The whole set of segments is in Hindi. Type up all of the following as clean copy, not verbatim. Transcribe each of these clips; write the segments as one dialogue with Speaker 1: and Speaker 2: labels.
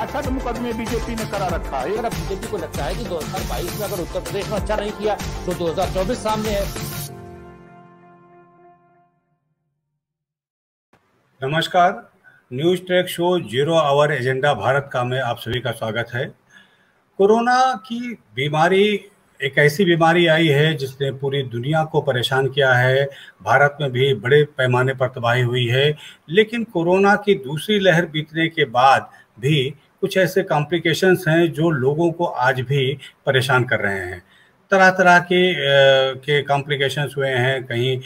Speaker 1: 62 मुकदमे बीजेपी ने करा रखा है।
Speaker 2: अगर बीजेपी को लगता है कि 2022 में अगर उत्तर प्रदेश में अच्छा नहीं किया तो 2024 सामने है।
Speaker 3: नमस्कार, news track show zero hour agenda Bharat का में आप सभी का स्वागत है। कोरोना की बीमारी एक ऐसी बीमारी आई है जिसने पूरी दुनिया को परेशान किया है। भारत में भी बड़े पैमाने पर तबाही हुई है, लेकिन कोरोना की दूसरी लहर बीतने के बाद भी कुछ ऐसे कॉम्प्लिकेशंस हैं जो लोगों को आज भी परेशान कर रहे हैं। तरह तरह के कॉम्प्लिकेशंस हुए हैं। कहीं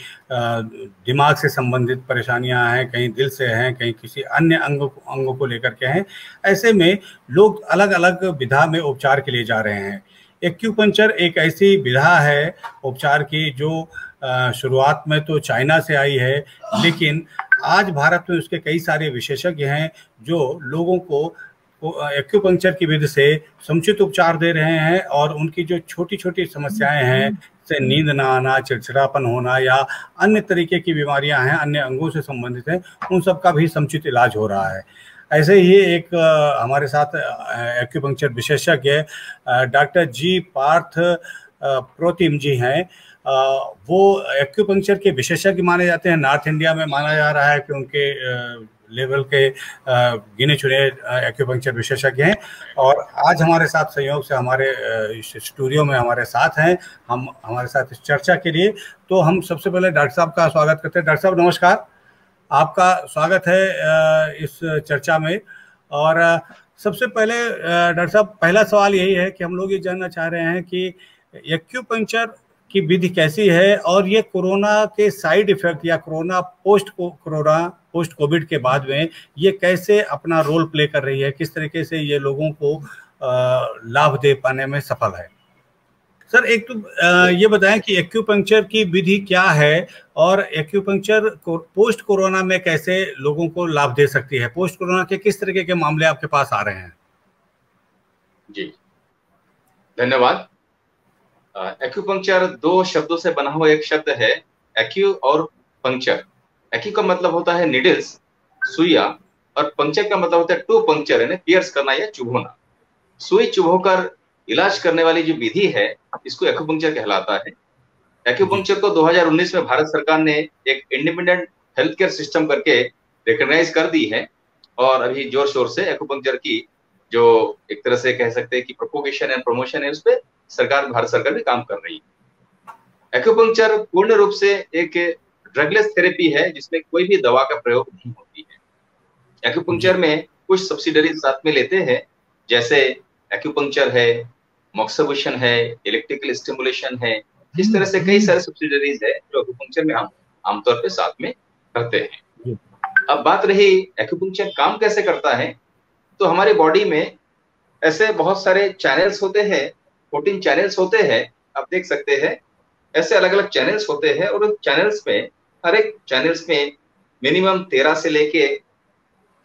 Speaker 3: दिमाग से संबंधित परेशानियां हैं, कहीं दिल से हैं, कहीं किसी अन्य अंगों को लेकर के हैं। ऐसे में लोग अलग अलग विधा में उपचार के लिए जा रहे हैं। एक्यूपंक्चर एक ऐसी विधा है उपचार की जो शुरुआत में तो चाइना से आई है, लेकिन आज भारत में उसके कई सारे विशेषज्ञ हैं जो लोगों को एक्यूपंक्चर की विधि से समुचित उपचार दे रहे हैं और उनकी जो छोटी छोटी समस्याएं हैं, जैसे नींद ना आना, चिड़चिड़ापन होना या अन्य तरीके की बीमारियां हैं, अन्य अंगों से संबंधित हैं, उन सब का भी समुचित इलाज हो रहा है। ऐसे ही एक हमारे साथ एक्यूपंक्चर विशेषज्ञ डॉक्टर जी पार्थ प्रोतिम जी हैं। वो एक्यूपंक्चर के विशेषज्ञ माने जाते हैं। नॉर्थ इंडिया में माना जा रहा है कि उनके लेवल के गिने चुने एक्यूपंक्चर विशेषज्ञ हैं और आज हमारे साथ संयोग से हमारे स्टूडियो में हमारे साथ हैं, हम हमारे साथ इस चर्चा के लिए। तो हम सबसे पहले डॉक्टर साहब का स्वागत करते हैं। डॉक्टर साहब नमस्कार, आपका स्वागत है इस चर्चा में। और सबसे पहले डॉक्टर साहब, पहला सवाल यही है कि हम लोग ये जानना चाह रहे हैं कि एक्यूपंक्चर की विधि कैसी है और ये कोरोना के साइड इफेक्ट या पोस्ट कोविड के बाद में ये कैसे अपना रोल प्ले कर रही है, किस तरीके से ये लोगों को लाभ दे पाने में सफल है। सर, एक तो ये बताएं कि एक्यूपंक्चर की विधि क्या है और एक्यूपंक्चर पोस्ट कोरोना में कैसे लोगों को लाभ दे सकती है। पोस्ट कोरोना के किस तरीके के मामले आपके पास आ रहे हैं?
Speaker 4: जी धन्यवाद। एक्यूपंक्चर दो शब्दों से बना हुआ एक शब्द है, एक्यू और पंक्चर। एक्यू का मतलब होता है निडल्स, सुइया, और पंक्चर का मतलब होता है टू पंक्चर, यानी पियर्स करना या चुभोना। सुई चुभोकर इलाज करने वाली जो विधि है इसको एक्यूपंक्चर कहलाता है। एक्यूपंक्चर को 2019 में भारत सरकार ने एक इंडिपेंडेंट हेल्थ केयर सिस्टम करके रिकॉग्नाइज कर दी है और अभी जोर शोर से एक्यूपंक्चर की जो एक तरह से कह सकते हैं कि प्रोपोगेशन एंड प्रमोशन है, उस पर भारत सरकार भी काम कर रही है। एक्यूपंक्चर पूर्ण रूप से एक ड्रगलेस थेरेपी है जिसमें कोई भी दवा का प्रयोग नहीं होती है। एक्यूपंक्चर में कुछ सब्सिडरी साथ में लेते हैं, जैसे एक्यूपंक्चर है, मॉक्सिबुशन है, इलेक्ट्रिकल स्टिमुलेशन है। इस तरह से कई सारे सब्सिडरीज है जो एक्यूपंक्चर में हम आमतौर पे साथ में करते हैं। अब बात रही एक्यूपंक्चर काम कैसे करता है, तो हमारी बॉडी में ऐसे बहुत सारे चैनल्स होते हैं, 14 चैनल्स होते हैं। आप देख सकते हैं ऐसे अलग अलग चैनल्स होते हैं और उन चैनल्स में हर एक चैनल्स में मिनिमम 13 से लेके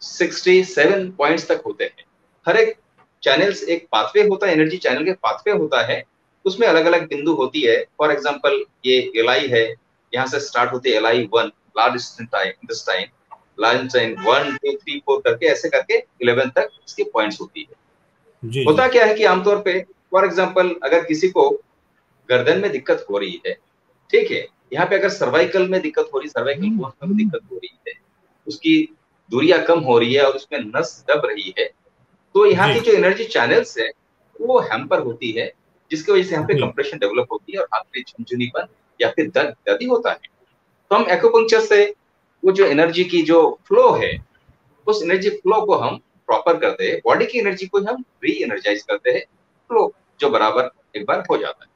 Speaker 4: 67 पॉइंट्स तक होते हैं। हर एक चैनल्स एक पाथवे होता है, एनर्जी चैनल के पाथवे होता है, उसमें अलग अलग बिंदु होती है। फॉर एग्जांपल ये एलाई है, यहाँ से स्टार्ट होती है ally 1, large intestine, large intestine 1 2 3 4 करके ऐसे करके 11 तक इसकी पॉइंट्स होती है। होता क्या है कि आमतौर पे फॉर एग्जांपल अगर किसी को गर्दन में दिक्कत हो रही है, ठीक है, यहाँ पे अगर सर्वाइकल में दिक्कत हो रही है, सर्वाइकल बोन में दिक्कत हो रही है, उसकी दूरियां कम हो रही है और उसमें नस दब रही है, तो यहाँ की जो एनर्जी चैनल्स है वो हैम्पर होती है, जिसकी वजह से यहाँ पे कंप्रेशन डेवलप होती है और हाथ में झुनझुनीपन या फिर दर्द होता है। तो हम एक्यूपंक्चर से वो जो एनर्जी की जो फ्लो है, उस एनर्जी फ्लो को हम प्रॉपर करते हैं, बॉडी की एनर्जी को हम री एनर्जाइज करते हैं, फ्लो जो बराबर एक बार हो जाता है।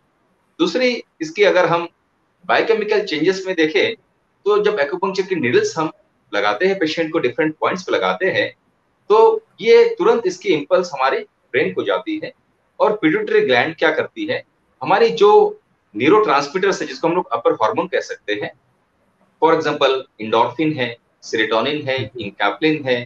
Speaker 4: दूसरी इसकी अगर हम बायोकेमिकल चेंजेस में देखें तो जब एक्यूपंक्चर की नीडल्स हम लगाते हैं, पेशेंट को डिफरेंट पॉइंट्स पे लगाते हैं, तो ये तुरंत इसकी इंपल्स हमारे ब्रेन को जाती है और पिट्यूटरी ग्लैंड क्या करती है, हमारी जो न्यूरोट्रांसमीटर्स है जिसको हम लोग अपर हार्मोन कह सकते हैं, फॉर एग्जांपल इंडोर्फिन है, सेरोटोनिन है, इंकैप्लिन है,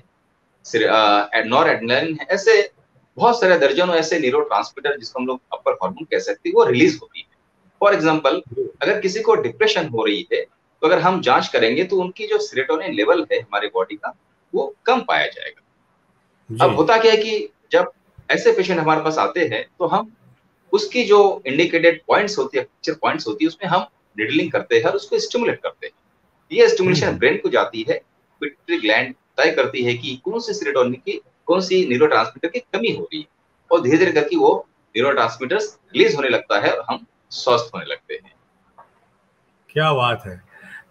Speaker 4: नॉरएड्रेनालिन है, ऐसे बहुत सारे दर्जनों ऐसे न्यूरोट्रांसमीटर जिसको हम लोग अपर हार्मोन कह सकते हैं, वो रिलीज होती है। फॉर एग्जांपल अगर किसी को डिप्रेशन हो रही है तो अगर हम जांच करेंगे तो उनकी जो सेरोटोनिन लेवल है हमारी बॉडी का वो कम पाया जाएगा। अब होता क्या है कि जब ऐसे पेशेंट हमारे पास आते हैं तो हम उसकी जो इंडिकेटेड पॉइंट्स होती है, पिक्चर पॉइंट्स होती है, उसमें हम निडलिंग करते हैं और उसको स्टिमुलेट करते हैं। ये स्टिमुलेशन ब्रेन को जाती है, पिट्यूटरी ग्लैंड तय करती है कि कौन सी सेरोटोनिन की, कौन सी न्यूरोट्रांसमीटर की कमी हो रही है, और धीरे धीरे करके वो न्यूरोट्रांसमीटर्स रिलीज होने लगता है और हम स्वस्थ होने लगते हैं।
Speaker 3: क्या बात है।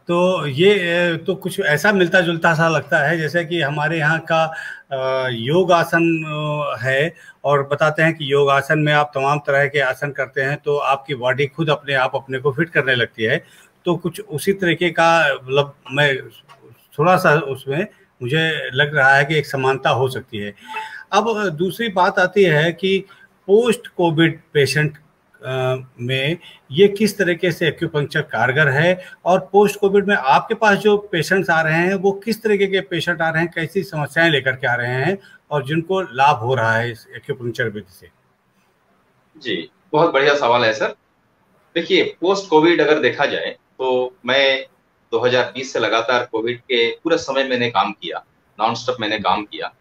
Speaker 3: तो ये तो कुछ ऐसा मिलता जुलता सा लगता है जैसे कि हमारे यहाँ का योग आसन है, और बताते हैं कि योग आसन में आप तमाम तरह के आसन करते हैं तो आपकी बॉडी खुद अपने आप अपने को फिट करने लगती है। तो कुछ उसी तरीके का मतलब मैं थोड़ा सा उसमें मुझे लग रहा है कि एक समानता हो सकती है। अब दूसरी बात आती है कि पोस्ट कोविड पेशेंट में ये किस तरीके से एक्यूपंक्चर कारगर है, और पोस्ट कोविड में आपके पास जो पेशेंट्स आ रहे हैं वो किस तरीके के पेशेंट आ रहे हैं, कैसी समस्याएं लेकर के आ रहे हैं, और जिनको लाभ हो रहा है इस एक्यूपंक्चर विधि से?
Speaker 4: जी, बहुत बढ़िया सवाल है सर। देखिए, पोस्ट कोविड अगर देखा जाए तो मैं 2020 से लगातार कोविड के पूरे समय मैंने काम किया, नॉन स्टॉप मैंने काम किया,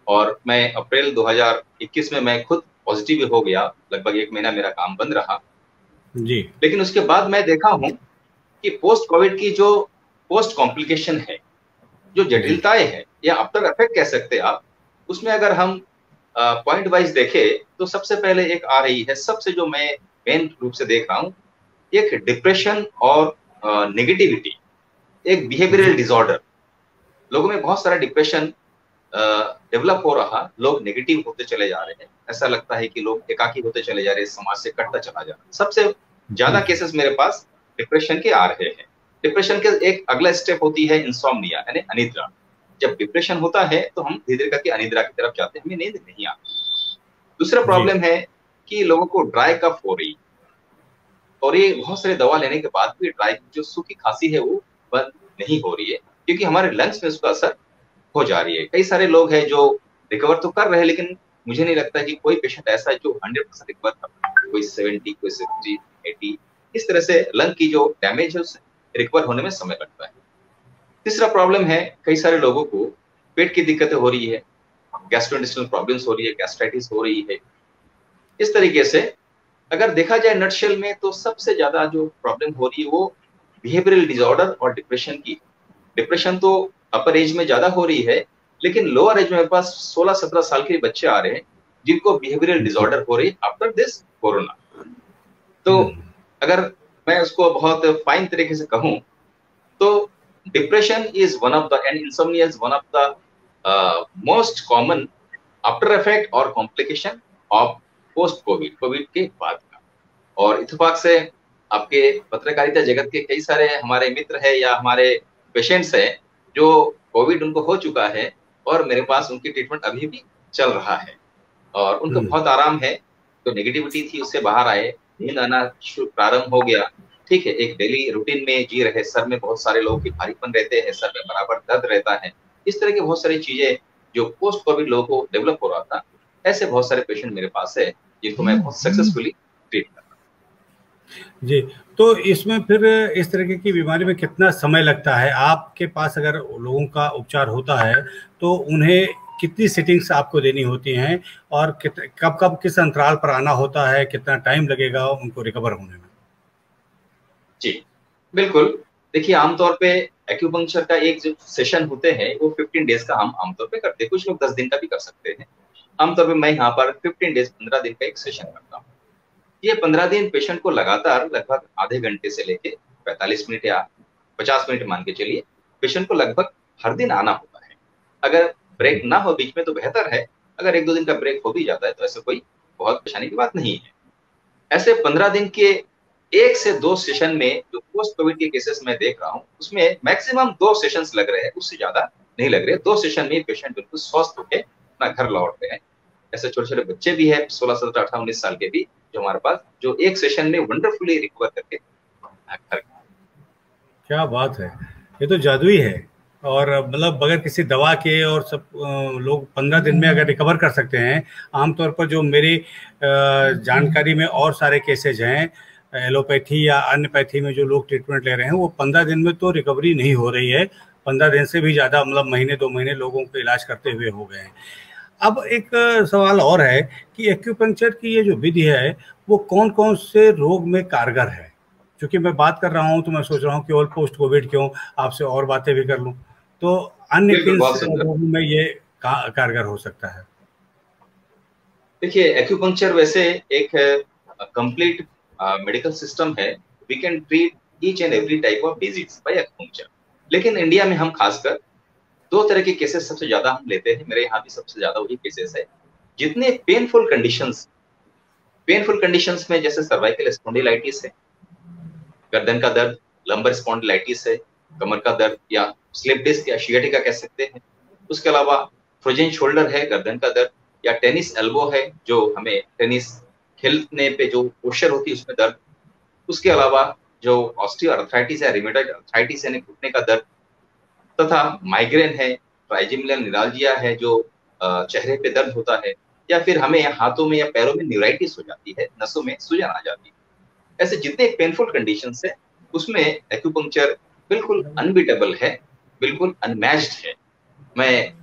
Speaker 4: और मैं अप्रैल 2021 में मैं खुद पॉजिटिव हो गया। लगभग 1 महीना मेरा काम बंद रहा
Speaker 3: जी।
Speaker 4: लेकिन उसके बाद मैं देखा हूं कि पोस्ट कोविड की जो पोस्ट कॉम्प्लिकेशन है, जो जटिलताएं हैं या आफ्टर इफेक्ट कह सकते हैं आप, उसमें अगर हम पॉइंट वाइज देखें तो सबसे पहले एक आ रही है, सबसे जो मैं मेन रूप से देख रहा हूं, एक डिप्रेशन और नेगेटिविटी, एक बिहेवियरल डिसऑर्डर। लोगों में बहुत सारा डिप्रेशन डेवलप हो रहा, लोग नेगेटिव होते चले जा रहे हैं, ऐसा लगता है कि लोग एकाकी होते चले जा रहे हैं, समाज से कटता चला जा रहा है। सबसे ज्यादा केसेस मेरे पास डिप्रेशन के आ रहे हैं। डिप्रेशन के एक अगला स्टेप होती है इंसोम्निया, यानी अनिद्रा। जब डिप्रेशन होता है तो हम धीरे धीरे करके अनिद्रा की तरफ जाते हैं, हमें नींद नहीं आती। दूसरा प्रॉब्लम है कि लोगों को ड्राई कफ हो रही, और ये बहुत सारे दवा लेने के बाद भी ड्राई जो सूखी खांसी है वो बंद नहीं हो रही है, क्योंकि हमारे लंग्स में उसका असर हो जा रही है। कई सारे लोग हैं जो रिकवर तो कर रहे हैं, लेकिन मुझे नहीं लगता कि कोई पेशेंट ऐसा है जो 100% रिकवर कर रहा है। कोई 70, कोई 60, 80, इस तरह से लंग की जो डैमेज है उससे रिकवर होने में समय लगता है। तीसरा प्रॉब्लम है, कई सारे लोगों को पेट की दिक्कतें हो रही है, गैस्ट्रोइंटेस्टाइनल प्रॉब्लम्स हो रही है, गैस्ट्राइटिस हो रही है। इस तरीके से अगर देखा जाए नटशेल में, तो सबसे ज्यादा जो प्रॉब्लम हो रही है वो बिहेवियरल डिसऑर्डर और डिप्रेशन की। डिप्रेशन तो अपर एज में ज्यादा हो रही है, लेकिन लोअर एज में मेरे पास 16-17 साल के बच्चे आ रहे हैं जिनको बिहेवियरल डिसऑर्डर हो रही है आफ्टर दिस कोरोना। तो अगर मैं उसको बहुत फाइन तरीके से कहूं तो depression is one of the end insomnia is one of the most common after effect और कॉम्प्लिकेशन ऑफ पोस्ट कोविड के बाद का। और इत्तेफाक से आपके पत्रकारिता जगत के कई सारे हमारे मित्र हैं या हमारे पेशेंट्स हैं जो कोविड उनको हो चुका है और मेरे पास उनकी ट्रीटमेंट अभी भी चल रहा है और उनको बहुत आराम है। तो नेगेटिविटी थी उससे बाहर आए, नींद आना प्रारंभ हो गया, ठीक है, एक डेली रूटीन में जी रहे। सर में बहुत सारे लोगों की भारीपन रहते हैं, सर में बराबर दर्द रहता है, इस तरह की बहुत सारी चीजें जो पोस्ट कोविड लोगों को डेवलप हो रहा था, ऐसे बहुत सारे पेशेंट मेरे पास है जिनको मैं बहुत सक्सेसफुली ट्रीट कर रहा हूं।
Speaker 3: जी, तो इसमें फिर इस तरीके की बीमारी में कितना समय लगता है? आपके पास अगर लोगों का उपचार होता है तो उन्हें कितनी सिटिंग्स आपको देनी होती हैं, और कब कब किस अंतराल पर आना होता है, कितना टाइम लगेगा उनको रिकवर होने में?
Speaker 4: जी बिल्कुल, देखिए आमतौर पे एक्यूपंक्चर का एक जो सेशन होते हैं वो 15 डेज का हम आमतौर पे करते हैं, कुछ लोग 10 दिन का भी कर सकते हैं। आमतौर पे मैं यहाँ पर 15 डेज 15 दिन का एक सेशन करता हूँ। ये 15 दिन पेशेंट को लगातार लगभग आधे घंटे से लेके 45 मिनट या 50 मिनट मान के चलिए, पेशेंट को लगभग हर दिन आना होता है। अगर ब्रेक ना हो बीच में तो बेहतर है, अगर 1-2 दिन का ब्रेक हो भी जाता है तो ऐसे कोई बहुत परेशानी की बात नहीं है। ऐसे 15 दिन के 1 से 2 सेशन में जो पोस्ट कोविड के केसेस में देख रहा हूँ उसमें मैक्सिमम 2 सेशंस लग रहे हैं, उससे ज्यादा नहीं लग रहे। 2 सेशन में पेशेंट बिल्कुल स्वस्थ होकर अपना घर लौटते हैं। ऐसे छोटे छोटे बच्चे भी है 16, 17, 18, 19 साल के भी जो हमारे पास जो एक सेशन में वंडरफुली रिकवर करके घर।
Speaker 3: क्या बात है, ये तो जादुई है। और मतलब बगैर किसी दवा के और सब लोग 15 दिन में अगर रिकवर कर सकते हैं। आमतौर पर जो मेरी जानकारी में और सारे केसेज हैं एलोपैथी या अन्य पैथी में जो लोग ट्रीटमेंट ले रहे हैं वो 15 दिन में तो रिकवरी नहीं हो रही है, 15 दिन से भी ज़्यादा मतलब महीने 2 महीने लोगों को इलाज करते हुए हो गए हैं। अब एक सवाल और है कि एक्यूपंक्चर की ये जो विधि है वो कौन कौन से रोग में कारगर है? क्योंकि मैं बात कर रहा हूँ तो मैं सोच रहा हूँ कि और पोस्ट कोविड क्यों, आपसे और बातें भी कर लूँ, तो अन्य
Speaker 4: बिल्कुल,
Speaker 3: किन
Speaker 4: बहुत सुंदर।
Speaker 3: रोगों में ये कारगर हो सकता है?
Speaker 4: देखिए, एक्यूपंक्चर वैसे एक कंप्लीट मेडिकल सिस्टम है। We can treat each and every type of disease by acupuncture. लेकिन इंडिया में हम खासकर दो तरह के केसेस सबसे ज्यादा हम लेते हैं, मेरे यहाँ भी सबसे ज्यादा वही केसेस है। जितने पेनफुल कंडीशंस में जैसे सर्वाइकल स्पॉन्डिलाइटिस है, गर्दन का दर्द, लंबर स्पॉन्डिलाइटिस है, कमर का दर्द या स्लिप डिस्क या शियाटिका कह सकते हैं। उसके अलावा फ्रोजन शोल्डर है, गर्दन का दर्द, या टेनिस एल्बो है जो हमें टेनिस खेलने पे जो पोस्चर होती है उसमें दर्द। उसके अलावा जो ऑस्टियो अर्थराइटिस है, रिमेटॉइड अर्थराइटिस यानी घुटने का दर्द, तथा माइग्रेन है, ट्राइजेमिनल निराल्जिया है जो चेहरे पे दर्द होता है, या फिर हमें हाथों में या पैरों में न्यूराइटिस हो जाती है, नसों में सूजन आ जाती है। ऐसे जितने पेनफुल कंडीशंस है उसमें एक्यूपंक्चर बिल्कुल अनबीटेबल है, बिल्कुल अनमैच्ड है। मैं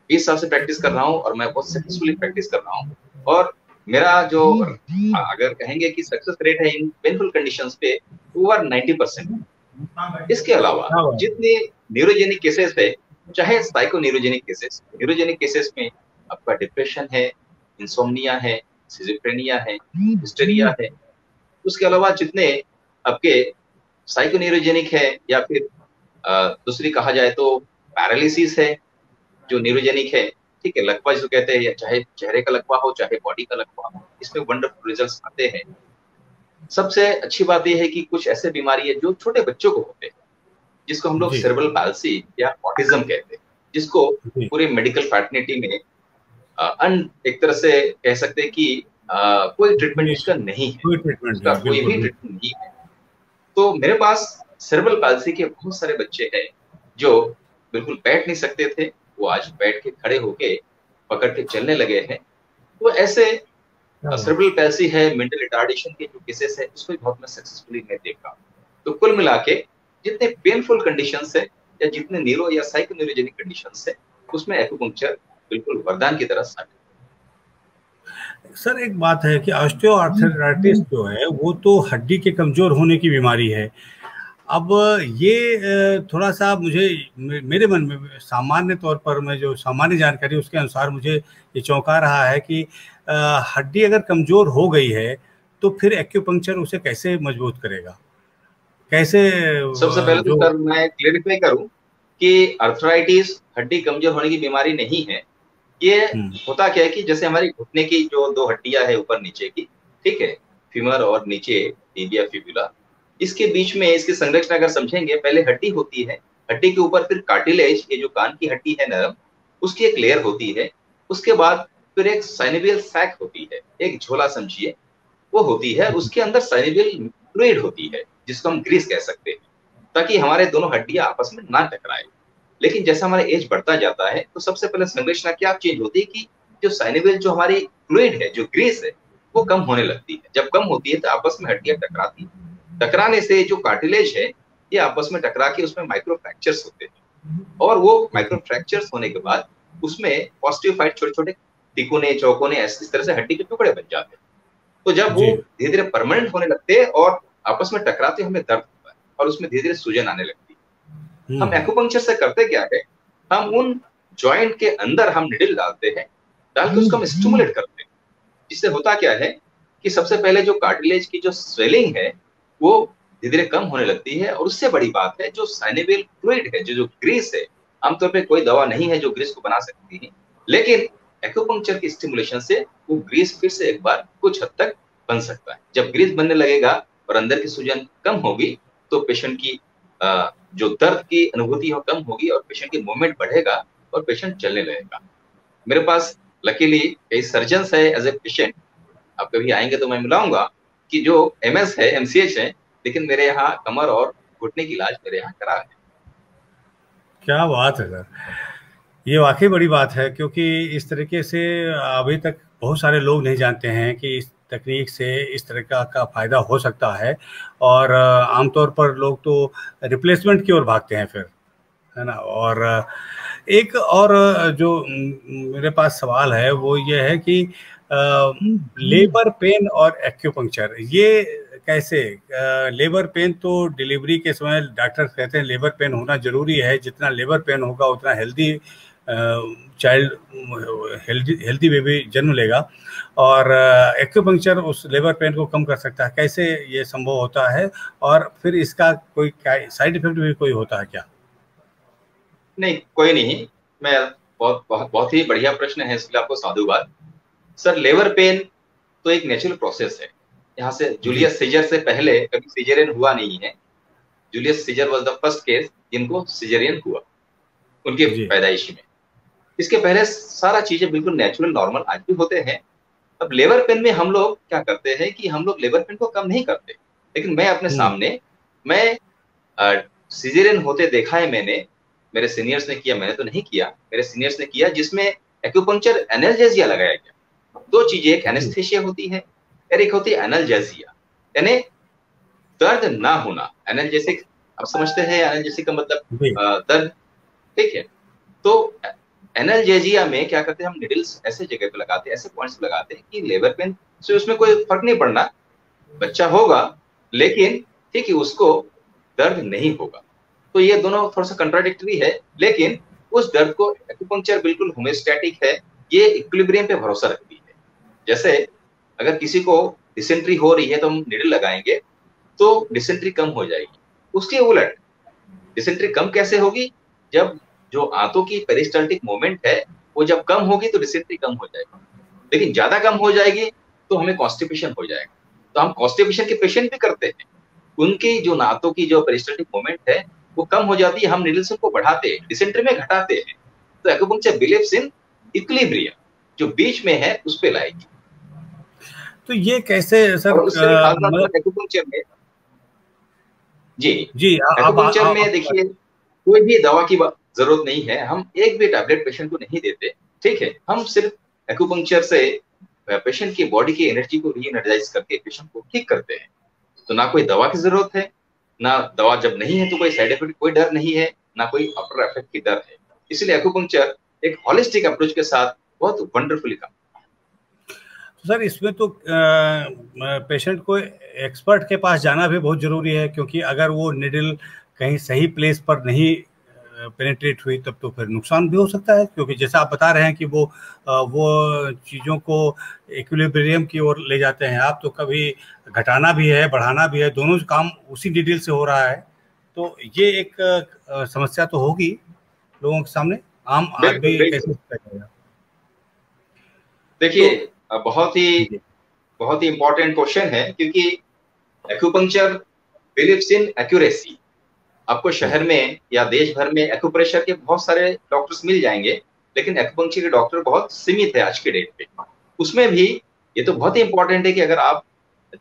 Speaker 4: 20 साल से प्रैक्टिस कर रहा हूँ और मैं बहुत सक्सेसफुली प्रैक्टिस कर रहा हूँ। और मेरा जो अगर कहेंगे कि सक्सेस रेट है इन पेनफुल कंडीशंस पे, ओवर 90%। इसके अलावा जितने न्यूरोजेनिक केसेस है, चाहे साइको न्यूरोजेनिक केसेस में आपका डिप्रेशन है, इंसोम्निया है, सिजोफ्रेनिया है, हिस्टेरिया है। उसके अलावा जितने आपके साइको न्यूरोजेनिक है, या फिर दूसरी कहा जाए तो पैरालिसिस है जो न्यूरोजेनिक है, ठीक है, लकवा जिसको कहते हैं, या चाहे चेहरे का लकवा हो चाहे बॉडी का लकवा हो, इसमें वंडरफुल रिजल्ट्स आते हैं। सबसे अच्छी बात यह है कि कुछ ऐसे बीमारी है जो छोटे बच्चों को होते हैं, जिसको हम लोग
Speaker 3: जी
Speaker 4: सेरेब्रल पाल्सी या ऑटिज्म कहते हैं, जिसको
Speaker 3: जी
Speaker 4: पूरे मेडिकल फैटर्निटी में एक तरह से कह सकते हैं कि कोई ट्रीटमेंट
Speaker 3: जी,
Speaker 4: उसका नहीं है,
Speaker 3: कोई ट्रीटमेंट
Speaker 4: उसका
Speaker 3: नहीं,
Speaker 4: कोई
Speaker 3: बिल्कुल
Speaker 4: भी
Speaker 3: बिल्कुल।
Speaker 4: ट्रीटमेंट नहीं है। तो मेरे पास सेरेब्रल पाल्सी के बहुत सारे बच्चे हैं जो बिल्कुल बैठ नहीं सकते थे, वो आज बैठ के खड़े होके पकड़ के चलने लगे हैं। तो ऐसे सेरेब्रल पैल्सी है, मेंटल रिटार्डेशन के जो केसेस है, उसको भी बहुत मैं सक्सेसफुली मैं देखा। तो कुल मिला के जितने पेनफुल कंडीशंस है या जितने न्यूरो या साइको न्यूरोजेनिक कंडीशंस है, उसमें एक्यूपंक्चर बिल्कुल वरदान की तरह साबित।
Speaker 3: सर एक बात है कि ऑस्टियोआर्थराइटिस जो है वो तो हड्डी के कमजोर होने की बीमारी है। अब ये थोड़ा सा मुझे मेरे मन में सामान्य तौर पर, मैं जो सामान्य जानकारी उसके अनुसार मुझे ये चौंका रहा है कि हड्डी अगर कमजोर हो गई है तो फिर एक्यूपंक्चर उसे कैसे मजबूत करेगा, कैसे
Speaker 4: सबसे पहले तो
Speaker 3: जो
Speaker 4: सर मैं क्लेरिफाई करूं कि अर्थराइटिस हड्डी कमजोर होने की बीमारी नहीं है। ये होता क्या है कि जैसे हमारी घुटने की जो दो हड्डियां है ऊपर नीचे की, ठीक है, फीमर और नीचे टिबिया फिबुला, इसके बीच में इसकी संरचना अगर समझेंगे, पहले हड्डी होती है, हड्डी के ऊपर फिर कार्टिलेज, ये जो कान की हड्डी है नरम, उसकी एक लेयर होती है। उसके बाद फिर एक साइनोवियल सैक होती है, एक झोला समझिए, वो होती है। उसके अंदर साइनोवियल फ्लूइड होती है जिसको हम ग्रीस कह सकते हैं, ताकि हमारे दोनों हड्डियां आपस में ना टकराए। लेकिन जैसा हमारा एज बढ़ता जाता है तो सबसे पहले संरचना क्या चेंज होती है कि जो साइनोवियल जो हमारी फ्लूइड है, जो ग्रीस है, वो कम होने लगती है। जब कम होती है तो आपस में हड्डियां टकराती है, टकराने से जो कार्टिलेज है ये आपस में टकरा के उसमें माइक्रो फ्रैक्चर्स होते हैं, और वो माइक्रो फ्रैक्चर्स होने के बाद उसमें ऑस्टियोफाइट छोटे छोटे तिकोने चौकोने इस तरह से हड्डी के टुकड़े बन जाते हैं। तो जब वो
Speaker 3: जी
Speaker 4: धीरे धीरे परमानेंट होने लगते हैं और आपस में टकराते, हमें दर्द होता है और उसमें धीरे धीरे सूजन आने लगती है। हम एक्यूपंक्चर से करते क्या है, हम उन जॉइंट के अंदर हम निडल डालते हैं, डाल के उसको हम स्टिमुलेट करते हैं। जिससे होता क्या है कि सबसे पहले जो कार्टिलेज की जो स्वेलिंग है वो धीरे धीरे कम होने लगती है, और उससे बड़ी बात है जो साइनोवियल फ्लूइड है, जो ग्रीस है, आमतौर पे कोई दवा नहीं है जो ग्रीस को बना सकती है, लेकिन एक्यूपंक्चर की स्टिमुलेशन से वो ग्रीस फिर से एक बार कुछ हद तक बन सकता है। जब ग्रीस बनने लगेगा और अंदर की सूजन कम होगी तो पेशेंट की जो दर्द की अनुभूति हो कम होगी और पेशेंट की मूवमेंट बढ़ेगा और पेशेंट चलने लगेगा। मेरे पास लकीली कई सर्जन्स है एज ए पेशेंट, आप कभी आएंगे तो मैं मिलाऊंगा, कि जो एमएस है, एमसीएच है, लेकिन मेरे यहाँ कमर और घुटने की इलाज मेरे यहाँ करा है।
Speaker 3: क्या बात है सर, ये वाकई बड़ी बात है, क्योंकि इस तरीके से अभी तक बहुत सारे लोग नहीं जानते हैं कि इस तकनीक से इस तरह का फायदा हो सकता है। और आमतौर पर लोग तो रिप्लेसमेंट की ओर भागते हैं फिर, है ना। और एक और जो मेरे पास सवाल है वो ये है कि लेबर पेन और एक्यूपंक्चर ये कैसे? लेबर पेन तो डिलीवरी के समय डॉक्टर कहते हैं लेबर पेन होना जरूरी है, जितना लेबर पेन होगा उतना हेल्दी चाइल्ड, हेल्दी बेबी जन्म लेगा, और एक्यूपंक्चर उस लेबर पेन को कम कर सकता है। कैसे ये संभव होता है, और फिर इसका कोई साइड इफेक्ट भी कोई होता है क्या?
Speaker 4: नहीं, कोई नहीं। मैं बहुत ही बढ़िया प्रश्न है, इसके लिए आपको साधुवाद। सर, लेबर पेन तो एक नेचुरल प्रोसेस है। यहाँ से जूलियस सीजर से पहले कभी सिजेरियन हुआ नहीं है। Julius Caesar was the first case जिनको सिजेरियन हुआ उनके पैदाइशी में। इसके पहले सारा चीजें बिल्कुल नेचुरल नॉर्मल आज भी होते हैं। अब लेबर पेन में हम लोग क्या करते हैं कि हम लोग लेबर पेन को कम नहीं करते, लेकिन मैं अपने सामने मैं सिजेरियन होते देखा है मैंने, मेरे सीनियर्स ने किया, मैंने तो नहीं किया, मेरे सीनियर्स ने किया, जिसमें एक्यूपंक्चर एनाल्जेसिया लगाया गया। दो चीजें, एक एनेस्थेसिया होती है और एक होती है एनाल्जेसिया, यानी दर्द ना होना। एनाल्जेसिक आप समझते हैं, एनाल्जेसिक का मतलब दर्द, ठीक है। तो एनाल्जेसिया में क्या करते हैं, हम निडल्स ऐसे जगह पे लगाते हैं, ऐसे पॉइंट्स लगाते हैं कि लेबर पेन से उसमें कोई फर्क नहीं पड़ना, बच्चा होगा लेकिन ठीक है उसको दर्द नहीं होगा। तो ये दोनों थोड़ा सा कंट्राडिक्टरी है, लेकिन उस दर्द को एक्यूपंक्चर बिल्कुल होम्योस्टैटिक है, ये इक्विलिब्रियम पे भरोसा रखती है। जैसे अगर किसी को डिसेंट्री हो रही है तो हम निडल लगाएंगे तो डिसेंट्री कम हो जाएगी। उसके उलट डिसेंट्री कम कैसे होगी? जब जो आंतों की पेरिस्टाल्टिक मूवमेंट है वो जब कम होगी तो डिसेंट्री कम हो जाएगी, लेकिन ज्यादा कम हो जाएगी तो हमें कॉन्स्टिपेशन हो जाएगा। तो हम कॉन्स्टिपेशन के पेशेंट भी करते हैं, उनकी जो आंतों की जो पेरिस्टाल्टिक मूवमेंट है वो कम हो जाती है, हम निडल्स को बढ़ाते हैं, डिसेंट्री में घटाते हैं। तो एक्यूपंक्चर बिलीव्स इन इक्विलिब्रियम, जो बीच में है उस पे लाएगी।
Speaker 3: तो ये कैसे सर?
Speaker 4: एक्यूपंक्चर में जी एक्यूपंक्चर में देखिए कोई भी दवा की जरूरत नहीं है, हम एक भी टैबलेट पेशेंट को नहीं देते, ठीक है। हम सिर्फ एक्यूपंक्चर से पेशेंट की बॉडी की एनर्जी को रीएनर्जाइज करके पेशेंट को ठीक करते हैं। तो ना कोई दवा की जरूरत है, ना दवा जब नहीं है तो कोई साइड इफेक्ट, कोई डर नहीं है, ना कोई आफ्टर इफेक्ट की डर है। इसलिए एक्यूपंक्चर एक होलिस्टिक अप्रोच के साथ बहुत वंडरफुली काम।
Speaker 3: सर, इसमें तो पेशेंट को एक्सपर्ट के पास जाना भी बहुत जरूरी है, क्योंकि अगर वो निडल कहीं सही प्लेस पर नहीं पेनिट्रेट हुई तब तो फिर नुकसान भी हो सकता है, क्योंकि जैसा आप बता रहे हैं कि वो चीज़ों को इक्विलिब्रियम की ओर ले जाते हैं आप, तो कभी घटाना भी है बढ़ाना भी है, दोनों काम उसी निडल से हो रहा है। तो ये एक समस्या तो होगी लोगों के सामने, आम आदमी कैसे करेगा?
Speaker 4: देखिए बहुत ही इंपॉर्टेंट क्वेश्चन है, क्योंकि एक्यूपंक्चर बिलीव्स इन एक्यूरेसी। आपको शहर में या देश भर में एक्यूप्रेशर के बहुत सारे डॉक्टर्स मिल जाएंगे, लेकिन एक्यूपंक्चर के डॉक्टर बहुत सीमित है आज के डेट पे। उसमें भी ये तो बहुत ही इंपॉर्टेंट है कि अगर आप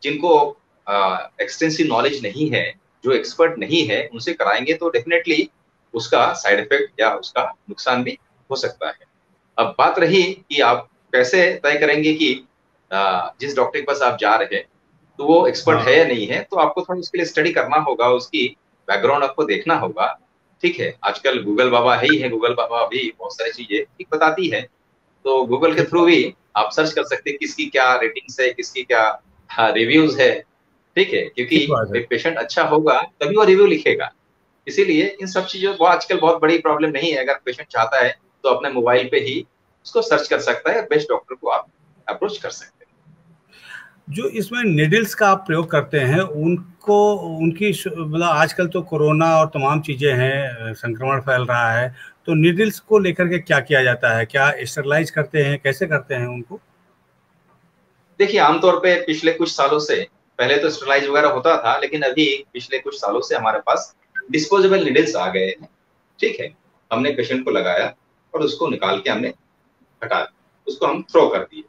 Speaker 4: जिनको एक्सटेंसिव नॉलेज नहीं है, जो एक्सपर्ट नहीं है, उनसे कराएंगे तो डेफिनेटली उसका साइड इफेक्ट या उसका नुकसान भी हो सकता है। अब बात रही कि आप कैसे तय करेंगे कि जिस डॉक्टर के पास आप जा रहे हैं तो वो एक्सपर्ट है या नहीं है, तो आपको थोड़ा उसके लिए स्टडी करना होगा, उसकी बैकग्राउंड आपको देखना होगा, ठीक है। आजकल गूगल बाबा है ही है, गूगल बाबा भी बहुत सारी चीजें ठीक बताती है, तो गूगल के थ्रू भी आप सर्च कर सकते हैं किसकी क्या रेटिंग्स है, किसकी क्या रिव्यूज है, ठीक है। क्योंकि पेशेंट अच्छा होगा तभी वो रिव्यू लिखेगा। इसीलिए इन सब चीजों वो आजकल बहुत बड़ी प्रॉब्लम नहीं है। अगर पेशेंट चाहता है तो अपने मोबाइल पे ही उसको सर्च कर सकता है, बेस्ट डॉक्टर को आप अप्रोच कर सकते हैं।
Speaker 3: जो इसमें निडल्स का आप प्रयोग करते हैं उनको, उनकी मतलब आजकल तो कोरोना और तमाम चीज़ें हैं, संक्रमण फैल रहा है, तो निडल्स को लेकर के क्या किया जाता है? क्या स्टरलाइज करते हैं, कैसे करते हैं उनको?
Speaker 4: देखिए आमतौर पे पिछले कुछ सालों से, पहले तो स्टरलाइज वगैरह होता था, लेकिन अभी पिछले कुछ सालों से हमारे पास डिस्पोजेबल निडल्स आ गए हैं, ठीक है। हमने पेशेंट को लगाया और उसको निकाल के हमने हटा दिया, उसको हम थ्रो कर दिए,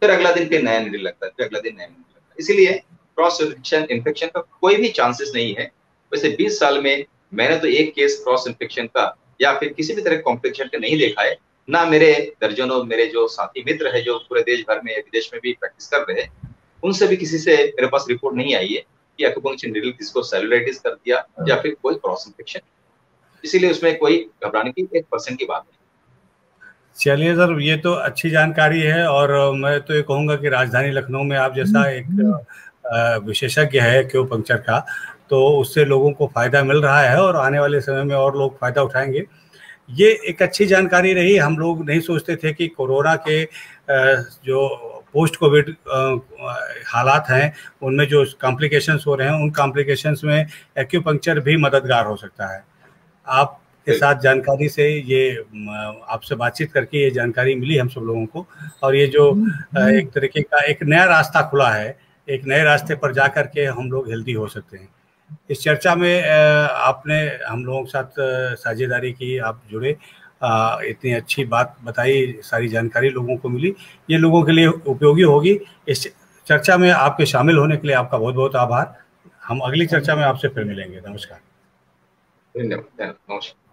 Speaker 4: फिर अगला दिन फिर नया निडल लगता है, फिर अगला दिन नया निडल लगता है। इसीलिए क्रॉस इन्फेक्शन का कोई भी चांसेस नहीं है। वैसे 20 साल में मैंने तो एक केस क्रॉस इन्फेक्शन का या फिर किसी भी तरह कॉम्प्लिकेशन का नहीं देखा है। ना मेरे दर्जनों मेरे जो साथी मित्र है जो पूरे देश भर में या विदेश में भी प्रैक्टिस कर रहे हैं, उनसे भी किसी से मेरे पास रिपोर्ट नहीं आई है कि एक्यूपंक्चर निडल किसको सेलुलाइटिस कर दिया या फिर कोई क्रॉस इन्फेक्शन। इसीलिए उसमें कोई घबराने की 1% की बात नहीं।
Speaker 3: चलिए सर, ये तो अच्छी जानकारी है। और मैं तो ये कहूँगा कि राजधानी लखनऊ में आप जैसा एक विशेषज्ञ है एक्यूपंक्चर का, तो उससे लोगों को फायदा मिल रहा है और आने वाले समय में और लोग फायदा उठाएंगे। ये एक अच्छी जानकारी रही। हम लोग नहीं सोचते थे कि कोरोना के जो पोस्ट कोविड हालात हैं उनमें जो कॉम्प्लिकेशंस हो रहे हैं, उन कॉम्प्लिकेशंस में एक्यूपंक्चर भी मददगार हो सकता है। आपके साथ जानकारी से ये आपसे बातचीत करके ये जानकारी मिली हम सब लोगों को, और ये जो एक तरीके का एक नया रास्ता खुला है, एक नए रास्ते पर जा कर के हम लोग हेल्दी हो सकते हैं। इस चर्चा में आपने हम लोगों के साथ साझेदारी की, आप जुड़े, इतनी अच्छी बात बताई, सारी जानकारी लोगों को मिली, ये लोगों के लिए उपयोगी होगी। इस चर्चा में आपके शामिल होने के लिए आपका बहुत बहुत आभार। हम अगली चर्चा में आपसे फिर मिलेंगे। नमस्कार।
Speaker 4: धन्यवाद। नमस्कार।